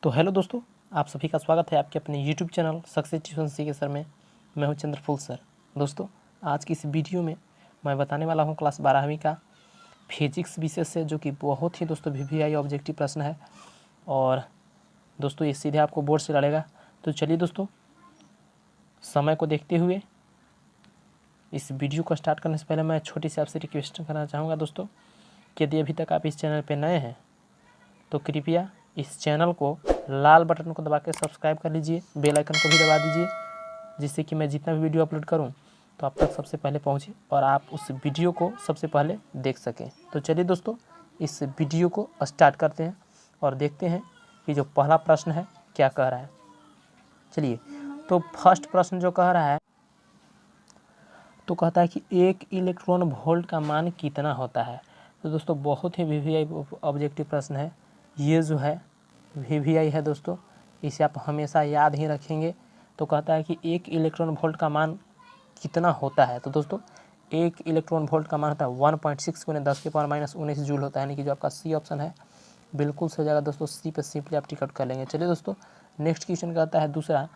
तो हेलो दोस्तों, आप सभी का स्वागत है आपके अपने YouTube channel success tuition CK sir में। मैं हूं चंद्रफूल सर। दोस्तों, आज की इस वीडियो में मैं बताने वाला हूं क्लास 12वीं का फिजिक्स विषय से, जो कि बहुत ही दोस्तों वीवीआई ऑब्जेक्टिव प्रश्न है और दोस्तों ये सीधे आपको बोर्ड से लड़ेगा। तो चलिए दोस्तों, समय को देखते हुए इस वीडियो को स्टार्ट करने से पहले मैं छोटी सी आपसे रिक्वेस्ट करना चाहूँगा दोस्तों कि यदि अभी तक आप इस चैनल पर नए हैं तो कृपया इस चैनल को लाल बटन को दबा के सब्सक्राइब कर लीजिए, बेल आइकन को भी दबा दीजिए, जिससे कि मैं जितना भी वीडियो अपलोड करूं तो आप तक सबसे पहले पहुंचे और आप उस वीडियो को सबसे पहले देख सकें। तो चलिए दोस्तों, इस वीडियो को स्टार्ट करते हैं और देखते हैं कि जो पहला प्रश्न है क्या कह रहा है। चलिए, तो फर्स्ट प्रश्न जो कह रहा है तो कहता है कि 1 इलेक्ट्रॉन वोल्ट का मान कितना होता है। तो दोस्तों बहुत ही वीवीआई ऑब्जेक्टिव प्रश्न है। ये जो है वीवीआई है दोस्तों, इसे आप हमेशा याद ही रखेंगे। तो कहता है कि 1 इलेक्ट्रॉन वोल्ट का मान कितना होता है। तो दोस्तों 1 इलेक्ट्रॉन वोल्ट का मान होता है 1.6 × 10⁻⁻19 जूल होता है, यानी कि जो आपका सी ऑप्शन है बिल्कुल सही जगह दोस्तों। सी पे सिंपली आप टिकट कर लेंगे। चलिए दोस्तों, नेक्स्ट क्वेश्चन कहता है दूसरा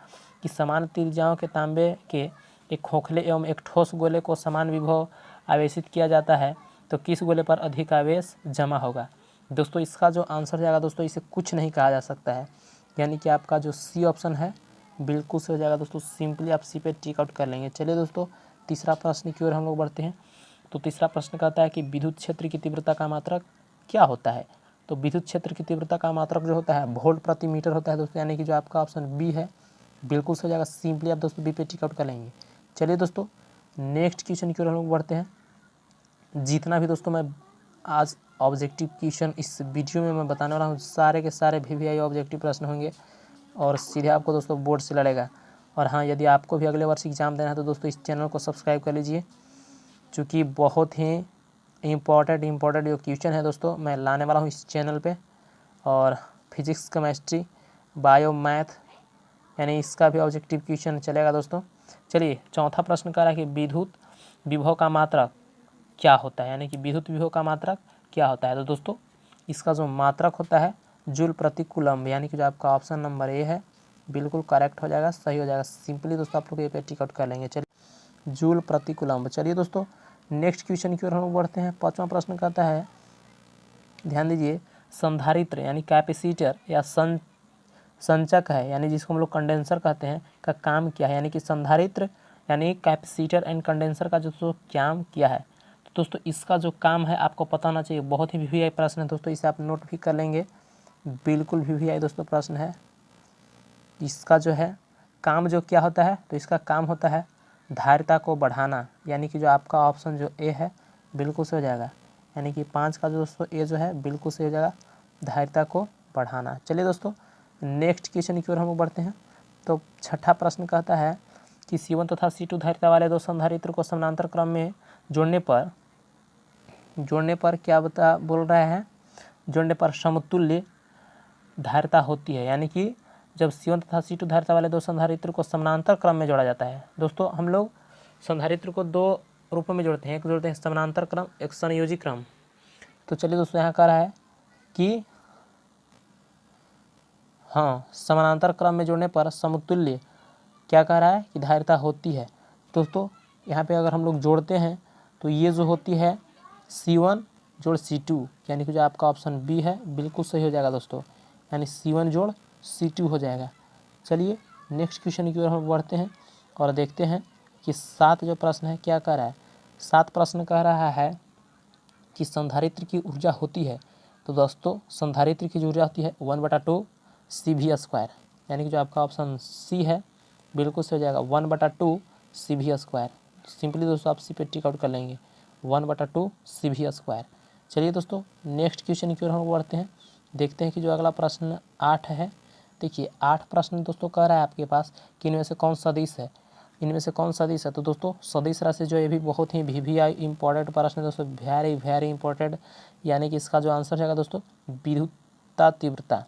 कि समान त्रिज्याओं के तांबे के एक खोखले एवं एक ठोस गोले को समान विभव आवेशित किया जाता है तो किस गोले पर अधिक आवेश जमा होगा। दोस्तों इसका जो आंसर जाएगा दोस्तों, इसे कुछ नहीं कहा जा सकता है, यानी कि आपका जो सी ऑप्शन है बिल्कुल सही हो जाएगा दोस्तों। सिंपली आप सी पे टिक आउट कर लेंगे। चलिए दोस्तों, तीसरा प्रश्न की ओर हम लोग बढ़ते हैं। तो तीसरा प्रश्न कहता है कि विद्युत क्षेत्र की तीव्रता का मात्रक क्या होता है। तो विद्युत क्षेत्र की तीव्रता का मात्रक जो होता है वोल्ट प्रति मीटर होता है दोस्तों, यानी कि जो आपका ऑप्शन बी है बिल्कुल सही हो जाएगा। सिंपली आप दोस्तों बी पे टिक आउट कर लेंगे। चलिए दोस्तों, नेक्स्ट क्वेश्चन की ओर हम लोग बढ़ते हैं। जितना भी दोस्तों मैं आज ऑब्जेक्टिव क्वेश्चन इस वीडियो में मैं बताने वाला हूँ, सारे के सारे वीवीआई ऑब्जेक्टिव प्रश्न होंगे और सीधे आपको दोस्तों बोर्ड से लड़ेगा। और हाँ, यदि आपको भी अगले वर्ष एग्जाम देना है तो दोस्तों इस चैनल को सब्सक्राइब कर लीजिए, क्योंकि बहुत ही इम्पोर्टेंट जो क्वेश्चन है दोस्तों मैं लाने वाला हूँ इस चैनल पे। और फिजिक्स, केमिस्ट्री, बायो, मैथ, यानी इसका भी ऑब्जेक्टिव क्वेश्चन चलेगा दोस्तों। चलिए, चौथा प्रश्न कह रहा है कि विद्युत विभव का मात्रक क्या होता है, यानी कि विद्युत विभव का मात्रक क्या होता है। तो दोस्तों इसका जो मात्रक होता है जूल प्रति कूलम्ब, यानी कि जो आपका ऑप्शन नंबर ए है बिल्कुल करेक्ट हो जाएगा, सही हो जाएगा। सिंपली दोस्तों आप लोग ये पे टिक आउट कर लेंगे। चलिए, जूल प्रति कूलम्ब। चलिए दोस्तों, नेक्स्ट क्वेश्चन की ओर हम लोग बढ़ते हैं। पाँचवा प्रश्न कहता है, ध्यान दीजिए, संधारित्र यानी कैपेसिटर या संचक है, यानी जिसको हम लोग कंडेंसर कहते हैं, का काम क्या है। यानी कि संधारित्र यानी कैपेसिटर एंड कंडेंसर का जो काम क्या है। तो दोस्तों इसका जो काम है आपको पता होना चाहिए। बहुत ही वीवीआई प्रश्न है दोस्तों, इसे आप नोट भी कर लेंगे। बिल्कुल वीवीआई दोस्तों प्रश्न है। इसका जो है काम जो क्या होता है, तो इसका काम होता है धारिता को बढ़ाना, यानी कि जो आपका ऑप्शन जो ए है बिल्कुल सही हो जाएगा। यानी कि 5 का जो दोस्तों ए जो है बिल्कुल सही हो जाएगा, धारिता को बढ़ाना। चलिए दोस्तों, नेक्स्ट क्वेश्चन की ओर हम लोग बढ़ते हैं। तो छठा प्रश्न कहता है कि C1 तथा C2 धारिता वाले दो संधारित्र को समानांतर क्रम में जोड़ने पर क्या बोल रहा है, जोड़ने पर समतुल्य धारिता होती है। यानी कि जब C1 तथा C2 धारिता वाले दो संधारित्र को समानांतर क्रम में जोड़ा जाता है। दोस्तों हम लोग संधारित्र को दो रूपों में जोड़ते हैं, एक जोड़ते हैं समानांतर क्रम, एक संयोजी क्रम। तो चलिए दोस्तों, यहाँ कह रहा है कि हाँ, समानांतर क्रम में जोड़ने पर समतुल्य क्या कह रहा है कि धारिता होती है। दोस्तों यहाँ पे अगर हम लोग जोड़ते हैं तो ये जो होती है C1 जोड़ C2, यानी कि जो आपका ऑप्शन बी है बिल्कुल सही हो जाएगा दोस्तों, यानी C1 जोड़ C2 हो जाएगा। चलिए, नेक्स्ट क्वेश्चन की ओर हम बढ़ते हैं और देखते हैं कि 7 जो प्रश्न है क्या कह रहा है। 7 प्रश्न कह रहा है कि संधारित्र की ऊर्जा होती है। तो दोस्तों संधारित्र की जो ऊर्जा होती है 1/2 CV², यानी कि जो आपका ऑप्शन सी है बिल्कुल सही हो जाएगा, 1/2 CV²। सिंपली दोस्तों आप सी पे टिक आउट कर लेंगे, 1/2 CV²। चलिए दोस्तों, नेक्स्ट क्वेश्चन की ओर हम बढ़ते हैं, देखते हैं कि जो अगला प्रश्न 8 है। देखिए 8 प्रश्न दोस्तों कह रहा है आपके पास कि इनमें से कौन सदिश है, इनमें से कौन सदिश है। तो दोस्तों सदिश राशि जो ये भी बहुत ही वीवीआई इंपॉर्टेंट प्रश्न है दोस्तों, वेरी इंपॉर्टेंट। यानी कि इसका जो आंसर रहेगा दोस्तों विद्युत तीव्रता,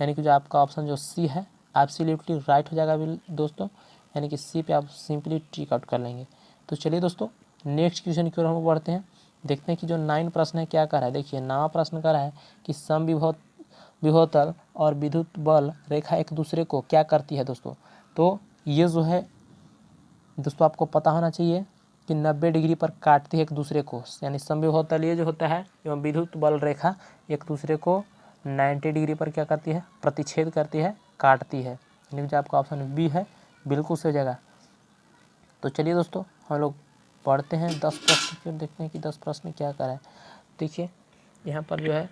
यानी कि जो आपका ऑप्शन जो सी है एब्सोल्युटली राइट हो जाएगा दोस्तों, यानी कि सी पे आप सिंपली टिक आउट कर लेंगे। तो चलिए दोस्तों, नेक्स्ट क्वेश्चन की ओर हम बढ़ते हैं, देखते हैं कि जो 9 प्रश्न है क्या कर रहा है। देखिए 9वां प्रश्न कर रहा है कि समविभव विभव और विद्युत बल रेखा एक दूसरे को क्या करती है दोस्तों। तो ये जो है दोस्तों आपको पता होना चाहिए कि 90 डिग्री पर काटती है एक दूसरे को, यानी समविभव तल ये जो होता है एवं विद्युत बल रेखा एक दूसरे को 90 डिग्री पर क्या करती है, प्रतिच्छेद करती है, काटती है। यानी जो आपका ऑप्शन बी है बिल्कुल सही जगह। तो चलिए दोस्तों हम लोग पढ़ते हैं 10 प्रश्न, फिर देखते हैं कि 10 प्रश्न क्या कर रहा है। देखिए यहाँ पर जो है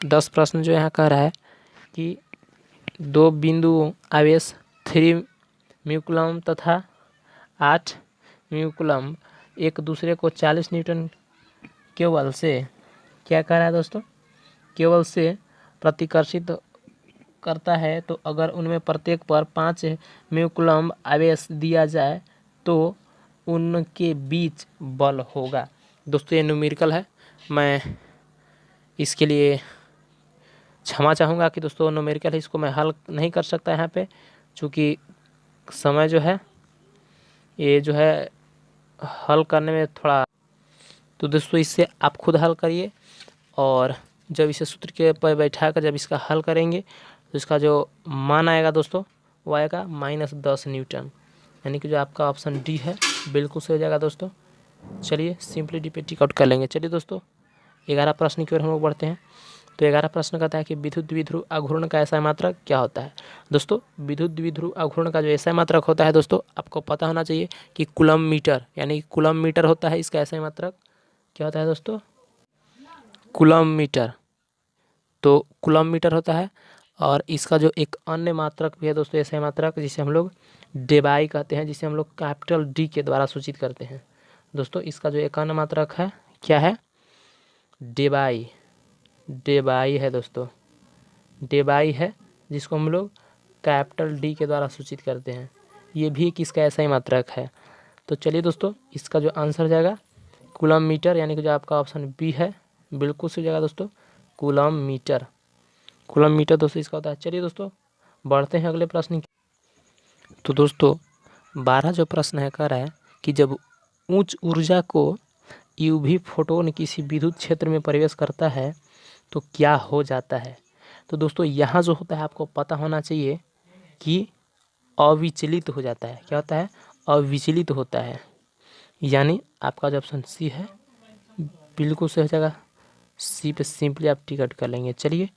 10 प्रश्न जो यहाँ कह रहा है कि 2 बिंदु आवेश 3 म्यू कूलम्ब तथा 8 म्यू कूलम्ब एक दूसरे को 40 न्यूटन के बल से क्या कर रहा है दोस्तों, केवल से प्रतिकर्षित करता है। तो अगर उनमें प्रत्येक पर 5 म्यू कूलम्ब आवेश दिया जाए तो उनके बीच बल होगा। दोस्तों ये न्यूमेरिकल है, मैं इसके लिए क्षमा चाहूँगा कि दोस्तों न्यूमेरिकल है, इसको मैं हल नहीं कर सकता यहाँ पे, चूँकि समय जो है ये जो है हल करने में थोड़ा, तो दोस्तों इससे आप खुद हल करिए और जब इसे सूत्र के पर बैठा कर जब इसका हल करेंगे तो इसका जो मान आएगा दोस्तों वो आएगा -10 न्यूटन, यानी कि जो आपका ऑप्शन डी है बिल्कुल सही हो जाएगा दोस्तों। चलिए सिंपली डी पे टिक आउट कर लेंगे। चलिए दोस्तों 11 प्रश्न की ओर हम लोग बढ़ते हैं। तो 11 प्रश्न कहता है कि विद्युत द्विध्रुव आघूर्ण का एसआई मात्रक क्या होता है। दोस्तों विद्युत द्विध्रुव आघूर्ण का जो एसआई मात्रक होता है दोस्तों आपको पता होना चाहिए कि कूलम्ब मीटर, यानी कूलम्ब मीटर होता है इसका एसआई मात्रक। क्या होता है दोस्तों, कूलम्ब मीटर। तो कूलम्ब मीटर होता है और इसका जो एक अन्य मात्रक भी है दोस्तों एसआई मात्रक, जिसे हम लोग डेबाई कहते हैं, जिसे हम लोग कैपिटल डी के द्वारा सूचित करते हैं। दोस्तों इसका जो एक अन्य मात्रक है क्या है, डेबाई। डेबाई है दोस्तों, डेबाई है जिसको हम लोग कैपिटल डी के द्वारा सूचित करते हैं। ये भी किसका ऐसा ही मात्रक है। तो चलिए दोस्तों इसका जो आंसर जाएगा कूलम्ब मीटर, यानी कि जो आपका ऑप्शन बी है बिल्कुल सही जाएगा दोस्तों, कूलम्ब मीटर। कूलम्ब मीटर दोस्तों इसका होता है। चलिए दोस्तों बढ़ते हैं अगले प्रश्न की। तो दोस्तों 12 जो प्रश्न है कह रहा है कि जब उच्च ऊर्जा को यूवी फोटोन किसी विद्युत क्षेत्र में प्रवेश करता है तो क्या हो जाता है। तो दोस्तों यहाँ जो होता है आपको पता होना चाहिए कि अविचलित हो जाता है। क्या होता है, अविचलित होता है, यानी आपका जो ऑप्शन सी है बिल्कुल सही हो जाएगा। सी पे सिंपली आप टिकट कर लेंगे। चलिए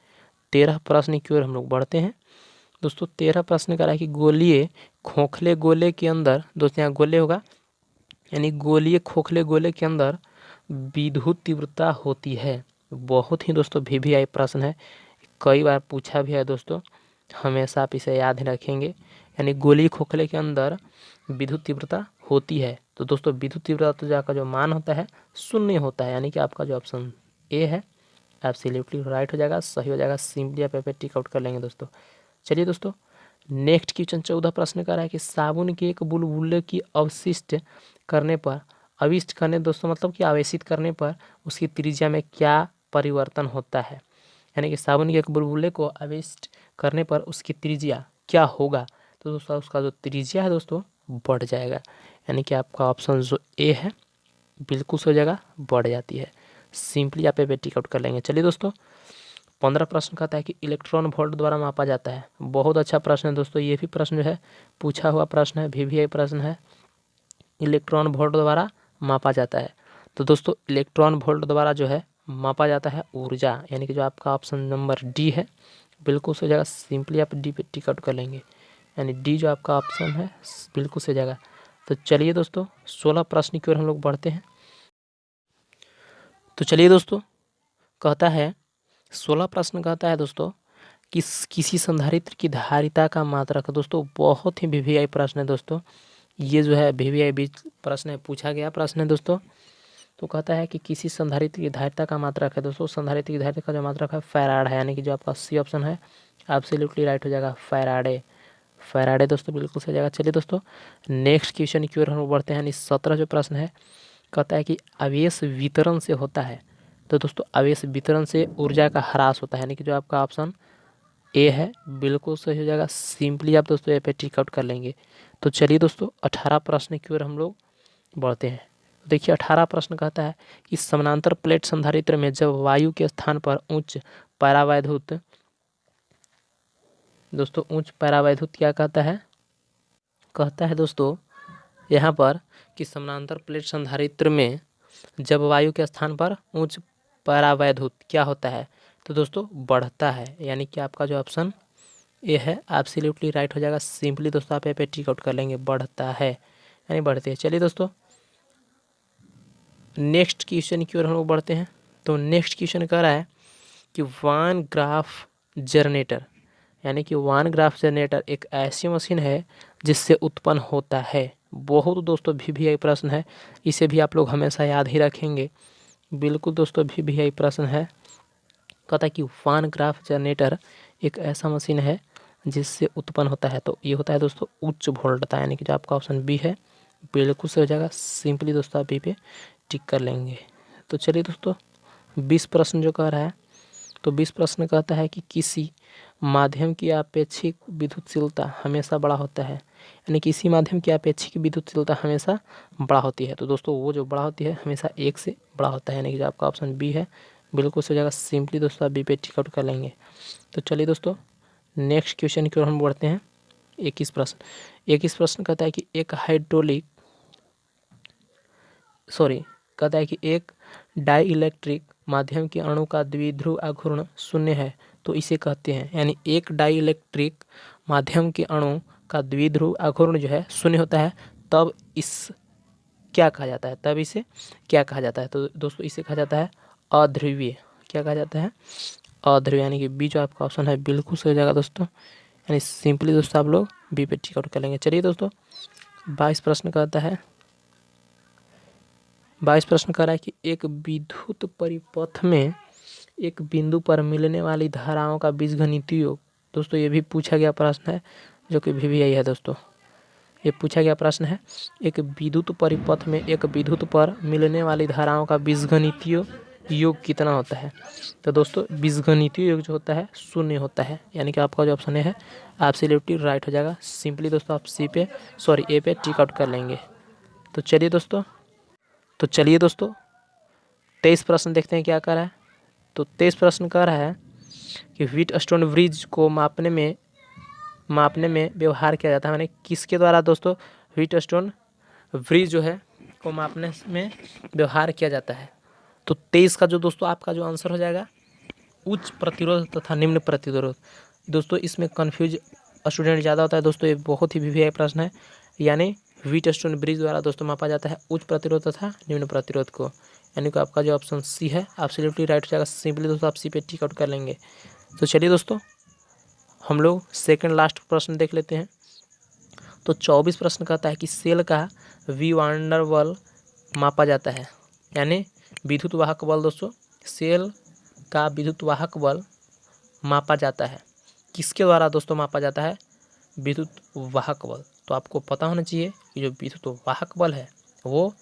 13 प्रश्न की ओर हम लोग बढ़ते हैं। दोस्तों 13 प्रश्न करा है कि गोलीय खोखले गोले के अंदर, दोस्तों यहाँ गोले होगा, यानी गोलीय खोखले गोले के अंदर विद्युत तीव्रता होती है। बहुत ही दोस्तों VVI प्रश्न है, कई बार पूछा भी है दोस्तों, हमेशा आप इसे याद ही रखेंगे। यानी गोलीय खोखले के अंदर विद्युत तीव्रता होती है। तो दोस्तों विद्युत तीव्रता का जो मान होता है 0 होता है, यानी कि आपका जो ऑप्शन ए है एब्सोल्युटली राइट हो जाएगा, सही हो जाएगा। सिंपली आप पे टिक आउट कर लेंगे दोस्तों। चलिए दोस्तों नेक्स्ट क्वेश्चन 14 प्रश्न का रहा है कि साबुन के एक बुलबुले की अवशिष्ट करने पर, अविष्ट करने दोस्तों मतलब कि आवेशित करने पर उसकी त्रिज्या में क्या परिवर्तन होता है। यानी कि साबुन के एक बुलबुले को आवेशित करने पर उसकी त्रिज्या क्या होगा। तो दोस्तों उसका जो त्रिज्या है दोस्तों बढ़ जाएगा, यानी कि आपका ऑप्शन जो ए है बिल्कुल सही जगह बढ़ जाती है। सिंपली आप पे टिक आउट कर लेंगे। चलिए दोस्तों 15 प्रश्न कहता है कि इलेक्ट्रॉन वोल्ट द्वारा मापा जाता है। बहुत अच्छा प्रश्न है दोस्तों, ये भी प्रश्न जो है पूछा हुआ प्रश्न है, VVI प्रश्न है। इलेक्ट्रॉन वोल्ट द्वारा मापा जाता है। तो दोस्तों इलेक्ट्रॉन वोल्ट द्वारा जो है मापा जाता है ऊर्जा, यानी कि जो आपका ऑप्शन नंबर डी है बिल्कुल सही जगह। सिंपली आप डी पे टिक आउट कर लेंगे, यानी डी जो आपका ऑप्शन है बिल्कुल सही जगह। तो चलिए दोस्तों 16 प्रश्न की ओर हम लोग बढ़ते हैं। तो चलिए दोस्तों कहता है 16 प्रश्न कहता है दोस्तों कि किसी संधारित्र की धारिता का मात्रक। दोस्तों बहुत ही VVI प्रश्न है दोस्तों, ये जो है VVI बीच प्रश्न है, पूछा गया प्रश्न है दोस्तों। तो कहता है कि किसी संधारित्र की धारिता का मात्रक है। दोस्तों संधारित्र की धारिता का जो मात्रक है फैराड है, यानी कि जो आपका सी ऑप्शन है एब्सोल्युटली राइट हो जाएगा, फैराडे। फैराडे दोस्तों बिल्कुल सही जाएगा। चलिए दोस्तों नेक्स्ट क्वेश्चन की ओर हम बढ़ते हैं, यानी 17 जो प्रश्न है कहता है कि आवेश वितरण से होता है। तो दोस्तों आवेश वितरण से ऊर्जा का ह्रास होता है, यानी कि जो आपका ऑप्शन ए है बिल्कुल सही हो जाएगा। सिंपली आप दोस्तों ए पे टिक आउट कर लेंगे। तो चलिए दोस्तों 18 प्रश्न की ओर हम लोग बढ़ते हैं। देखिए 18 प्रश्न कहता है कि समानांतर प्लेट संधारित्र में जब वायु के स्थान पर उच्च परावैद्युत दोस्तों उच्च परावैद्युत क्या कहता है? कहता है दोस्तों यहाँ पर कि समानांतर प्लेट संधारित्र में जब वायु के स्थान पर उच्च परावैद्युत क्या होता है? तो दोस्तों बढ़ता है, यानी कि आपका जो ऑप्शन ए है एब्सोल्युटली राइट हो जाएगा। सिंपली दोस्तों आप यहाँ पे टिक आउट कर लेंगे, बढ़ता है यानी बढ़ते हैं। चलिए दोस्तों नेक्स्ट क्वेश्चन की ओर हम लोग बढ़ते हैं। तो नेक्स्ट क्वेश्चन कह रहा है कि वान ग्राफ जनरेटर, यानी कि वान ग्राफ जनरेटर एक ऐसी मशीन है जिससे उत्पन्न होता है। बहुत दोस्तों VVI प्रश्न है, इसे भी आप लोग हमेशा याद ही रखेंगे। बिल्कुल दोस्तों VVI प्रश्न है। कहता है कि वान ग्राफ जनरेटर एक ऐसा मशीन है जिससे उत्पन्न होता है। तो ये होता है दोस्तों उच्च वोल्टता, यानी कि जो आपका ऑप्शन बी है बिल्कुल से हो जाएगा। सिंपली दोस्तों आप बी पे टिक कर लेंगे। तो चलिए दोस्तों 20 प्रश्न जो कह रहा है, तो 20 प्रश्न कहता है कि किसी माध्यम की आपेक्षिक विद्युतशीलता हमेशा बड़ा होता है, यानी किसी माध्यम की आपेक्षिक विद्युतशीलता हमेशा बड़ा होती है। तो दोस्तों वो जो बड़ा होती है हमेशा 1 से बड़ा होता है, यानी कि जो आपका ऑप्शन बी है बिल्कुल से हो जाएगा। सिंपली दोस्तों आप बी पे टिक आउट कर लेंगे। तो चलिए दोस्तों नेक्स्ट क्वेश्चन की ओर हम बढ़ते हैं। 21 प्रश्न कहता है कि कहता है कि एक डाइइलेक्ट्रिक माध्यम के अणु का द्विध्रुव आघूर्ण शून्य है तो इसे कहते हैं, यानी एक डाइइलेक्ट्रिक माध्यम के अणु का द्विध्रुव आघूर्ण जो है शून्य होता है तब इसे क्या कहा जाता है? तो दोस्तों इसे कहा जाता है अध्रुवीय। क्या कहा जाता है? अध्रुवीय, यानी कि बी जो आपका ऑप्शन है बिल्कुल सही हो जाएगा दोस्तों। यानी सिंपली दोस्तों आप लोग बी पे टिक आउट कर लेंगे। चलिए दोस्तों 22 प्रश्न कहता है, 22 प्रश्न कह रहा है कि एक विद्युत परिपथ में एक बिंदु पर मिलने वाली धाराओं का बीजगणितीय योग। दोस्तों ये भी पूछा गया प्रश्न है, जो कि VVI है दोस्तों। ये पूछा गया प्रश्न है, एक विद्युत परिपथ में एक विद्युत पर मिलने वाली धाराओं का बीजगणितीय योग कितना होता है? तो दोस्तों बीजगणितीय योग जो होता है शून्य होता है, यानी कि आपका जो ऑप्शन है एब्सोल्युटली राइट हो जाएगा। सिंपली दोस्तों आप ए पे टिक आउट कर लेंगे। तो चलिए दोस्तों 23 प्रश्न देखते हैं क्या कर रहा है। तो 23 प्रश्न कह रहा है कि व्हीटस्टोन ब्रिज को मापने में व्यवहार किया जाता है, यानी किसके द्वारा दोस्तों व्हीटस्टोन ब्रिज जो है को मापने में व्यवहार किया जाता है? तो 23 का जो दोस्तों आपका जो आंसर हो जाएगा उच्च प्रतिरोध तथा निम्न प्रतिरोध। दोस्तों इसमें कन्फ्यूज स्टूडेंट ज़्यादा होता है दोस्तों, ये बहुत ही VVI प्रश्न है। यानी व्हीटस्टोन ब्रिज द्वारा दोस्तों मापा जाता है उच्च प्रतिरोध तथा निम्न प्रतिरोध को, यानी कि आपका जो ऑप्शन सी है एब्सोल्युटली राइट हो जाएगा। सिंपली दोस्तों आप सी पे टिक आउट कर लेंगे। तो चलिए दोस्तों हम लोग सेकंड लास्ट प्रश्न देख लेते हैं। तो 24 प्रश्न कहता है कि सेल का वी वान डर बल मापा जाता है, यानी विद्युत वाहक बल। दोस्तों सेल का विद्युत वाहक बल मापा जाता है, किसके द्वारा दोस्तों मापा जाता है? विद्युत वाहक बल। तो आपको पता होना चाहिए कि जो विद्युत वाहक बल है वो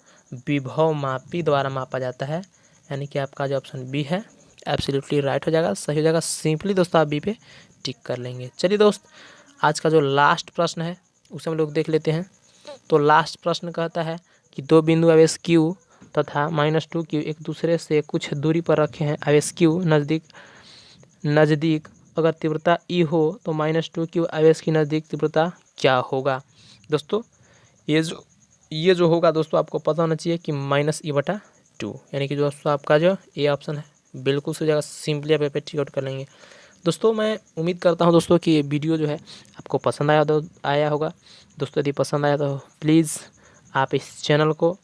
विभवमापी द्वारा मापा जाता है, यानी कि आपका जो ऑप्शन बी है एब्सोल्युटली राइट हो जाएगा, सही हो जाएगा। सिंपली दोस्तों आप बी पे टिक कर लेंगे। चलिए दोस्त आज का जो लास्ट प्रश्न है उसे हम लोग देख लेते हैं। तो लास्ट प्रश्न कहता है कि दो बिंदु आवेश Q तथा -2Q एक दूसरे से कुछ दूरी पर रखे हैं। आवेश Q नज़दीक अगर तीव्रता E हो तो -2Q आवेश की नज़दीक तीव्रता क्या होगा? दोस्तों ये जो होगा दोस्तों आपको पता होना चाहिए कि -E/2, यानी कि दोस्तों आपका जो ए ऑप्शन है बिल्कुल सही जगह। सिंपली आप पे टिक आउट कर लेंगे। दोस्तों मैं उम्मीद करता हूं दोस्तों कि ये वीडियो जो है आपको पसंद आया होगा। दोस्तों यदि पसंद आया तो प्लीज़ आप इस चैनल को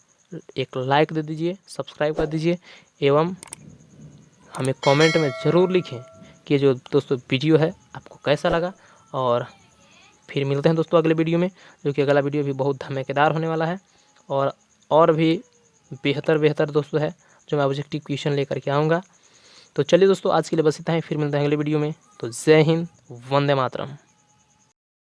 एक लाइक दे दीजिए, सब्सक्राइब कर दीजिए एवं हमें कमेंट में ज़रूर लिखें कि जो दोस्तों वीडियो है आपको कैसा लगा। और फिर मिलते हैं दोस्तों अगले वीडियो में, जो कि अगला वीडियो भी बहुत धमाकेदार होने वाला है और भी बेहतर दोस्तों है जो मैं ऑब्जेक्टिव क्वेश्चन लेकर के आऊँगा। तो चलिए दोस्तों आज के लिए बस इतना ही, फिर मिलते हैं अगले वीडियो में। तो जय हिंद, वंदे मातरम।